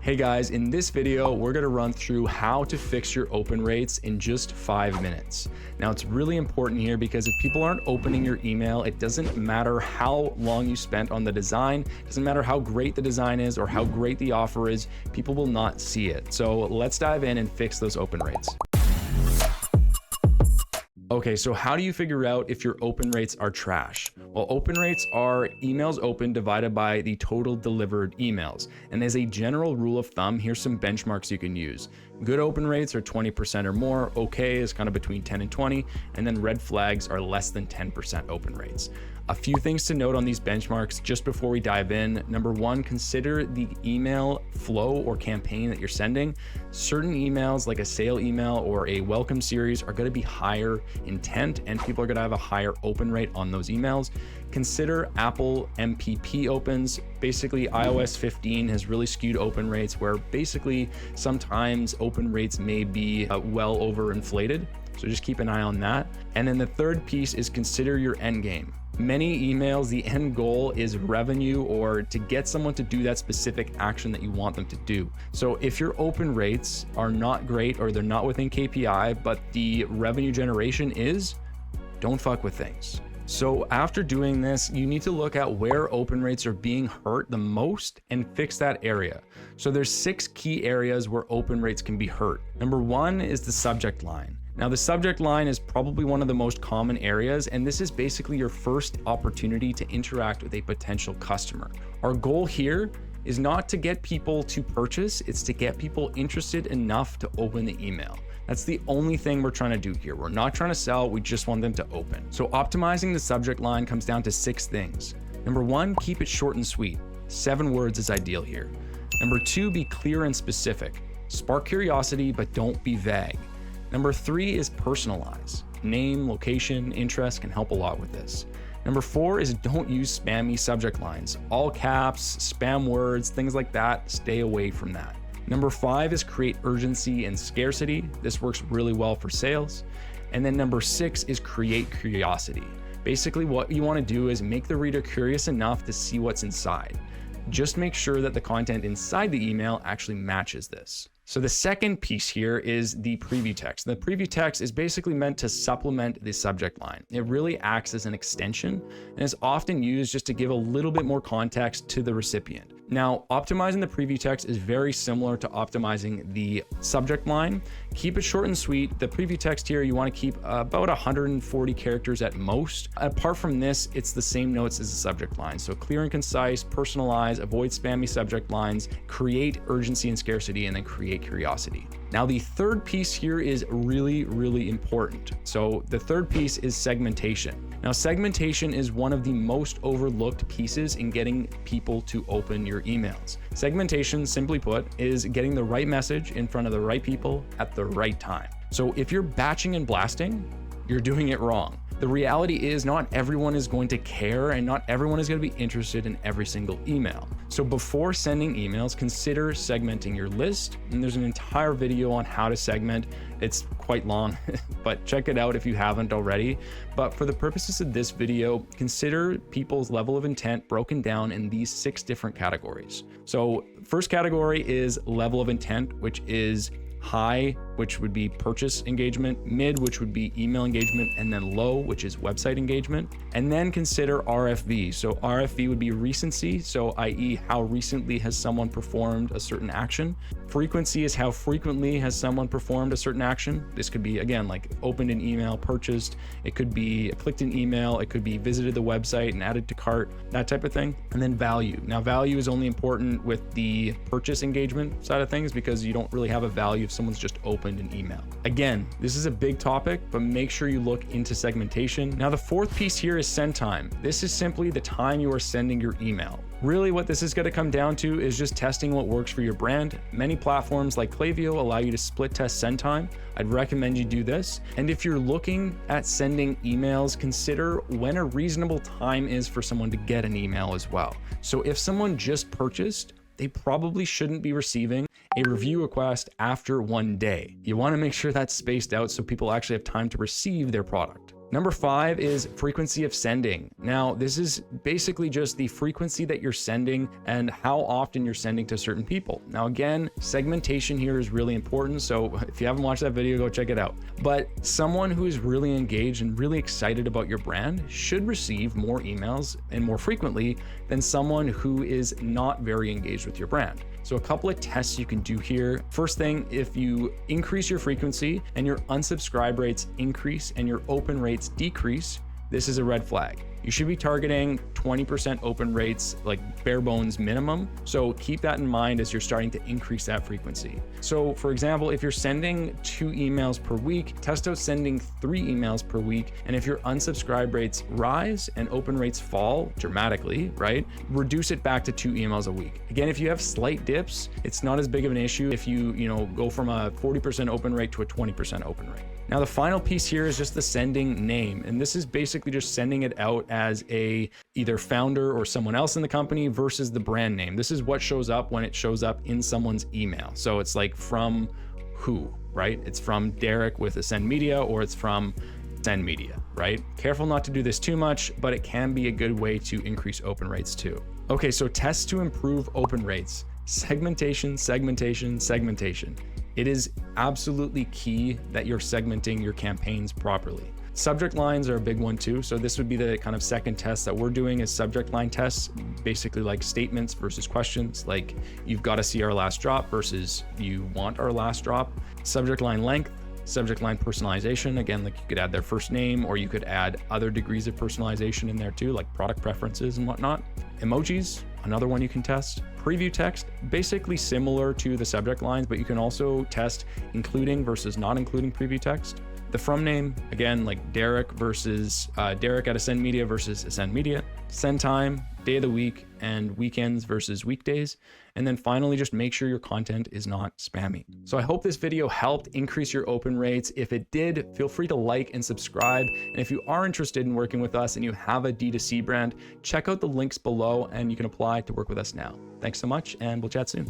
Hey guys, in this video, we're gonna run through how to fix your open rates in just 5 minutes. Now, it's really important here because if people aren't opening your email, it doesn't matter how long you spent on the design, it doesn't matter how great the design is or how great the offer is, people will not see it. So let's dive in and fix those open rates. Okay, so how do you figure out if your open rates are trash? Well, open rates are emails opened divided by the total delivered emails. And as a general rule of thumb, here's some benchmarks you can use. Good open rates are 20% or more, okay is kind of between 10 and 20, and then red flags are less than 10% open rates. A few things to note on these benchmarks just before we dive in. Number one, consider the email flow or campaign that you're sending. Certain emails like a sale email or a welcome series are going to be higher intent and people are going to have a higher open rate on those emails. Consider Apple MPP opens. Basically, iOS 15 has really skewed open rates where basically sometimes open rates may be well overinflated. So just keep an eye on that. And then the third piece is consider your end game. Many emails, the end goal is revenue or to get someone to do that specific action that you want them to do. So if your open rates are not great or they're not within KPI, but the revenue generation is, don't fuck with things. So after doing this, you need to look at where open rates are being hurt the most and fix that area. So there's 6 key areas where open rates can be hurt. Number one is the subject line. Now, the subject line is probably one of the most common areas, and this is basically your first opportunity to interact with a potential customer. Our goal here is not to get people to purchase, it's to get people interested enough to open the email. That's the only thing we're trying to do here. We're not trying to sell, we just want them to open. So optimizing the subject line comes down to 6 things. Number one, keep it short and sweet. 7 words is ideal here. Number 2, be clear and specific. Spark curiosity, but don't be vague. Number 3 is personalize. Name, location, interest can help a lot with this. Number 4 is don't use spammy subject lines. All caps, spam words, things like that, stay away from that. Number 5 is create urgency and scarcity. This works really well for sales. And then number 6 is create curiosity. Basically, what you want to do is make the reader curious enough to see what's inside. Just make sure that the content inside the email actually matches this. So the second piece here is the preview text. The preview text is basically meant to supplement the subject line. It really acts as an extension and is often used just to give a little bit more context to the recipient. Now, optimizing the preview text is very similar to optimizing the subject line. Keep it short and sweet. The preview text here, you want to keep about 140 characters at most. Apart from this, it's the same notes as the subject line. So clear and concise, personalize, avoid spammy subject lines, create urgency and scarcity, and then create curiosity. Now, the third piece here is really, really important. So the third piece is segmentation. Now, segmentation is one of the most overlooked pieces in getting people to open your emails. Segmentation, simply put, is getting the right message in front of the right people at the right time. So if you're batching and blasting, you're doing it wrong. The reality is not everyone is going to care and not everyone is going to be interested in every single email. So before sending emails, consider segmenting your list. And there's an entire video on how to segment. It's quite long, but check it out if you haven't already. But for the purposes of this video, consider people's level of intent broken down in these 6 different categories. So first category is level of intent, which is high, which would be purchase engagement, mid, which would be email engagement, and then low, which is website engagement. And then consider RFV. So RFV would be recency, so i.e. how recently has someone performed a certain action. Frequency is how frequently has someone performed a certain action. This could be, again, like opened an email, purchased. It could be clicked an email. It could be visited the website and added to cart, that type of thing. And then value. Now, value is only important with the purchase engagement side of things because you don't really have a value if someone's just opened an email. Again, this is a big topic, but make sure you look into segmentation. Now, the fourth piece here is send time. This is simply the time you are sending your email. Really, what this is going to come down to is just testing what works for your brand. Many platforms like Klaviyo allow you to split test send time. I'd recommend you do this. And if you're looking at sending emails, consider when a reasonable time is for someone to get an email as well. So if someone just purchased, they probably shouldn't be receiving a review request after 1 day. You want to make sure that's spaced out so people actually have time to receive their product. Number 5 is frequency of sending. Now, this is basically just the frequency that you're sending and how often you're sending to certain people. Now, again, segmentation here is really important. So if you haven't watched that video, go check it out. But someone who is really engaged and really excited about your brand should receive more emails and more frequently than someone who is not very engaged with your brand. So a couple of tests you can do here. First thing, if you increase your frequency and your unsubscribe rates increase and your open rates decrease, this is a red flag. You should be targeting 20% open rates, like bare bones minimum. So keep that in mind as you're starting to increase that frequency. So for example, if you're sending 2 emails per week, test out sending 3 emails per week. And if your unsubscribe rates rise and open rates fall dramatically, right? Reduce it back to 2 emails a week. Again, if you have slight dips, it's not as big of an issue if you go from a 40% open rate to a 20% open rate. Now, the final piece here is just the sending name. And this is basically just sending it out as a either founder or someone else in the company versus the brand name. This is what shows up when it shows up in someone's email. So it's like from who, right? It's from Derek with Ascend Media, or it's from Ascend Media, right? Careful not to do this too much, but it can be a good way to increase open rates too. Okay, so tests to improve open rates. Segmentation, segmentation, segmentation. It is absolutely key that you're segmenting your campaigns properly. Subject lines are a big one too. So this would be the kind of second test that we're doing, is subject line tests, basically like statements versus questions, like you've got to see our last drop versus you want our last drop. Subject line length, subject line personalization. Again, like you could add their first name, or you could add other degrees of personalization in there too, like product preferences and whatnot. Emojis, another one you can test. Preview text, basically similar to the subject lines, but you can also test including versus not including preview text. The from name, again, like Derek versus Derek at Ascend Media versus Ascend Media. Send time, day of the week, and weekends versus weekdays. And then finally, just make sure your content is not spammy. So I hope this video helped increase your open rates. If it did, feel free to like and subscribe. And if you are interested in working with us and you have a D2C brand, check out the links below and you can apply to work with us now. Thanks so much, and we'll chat soon.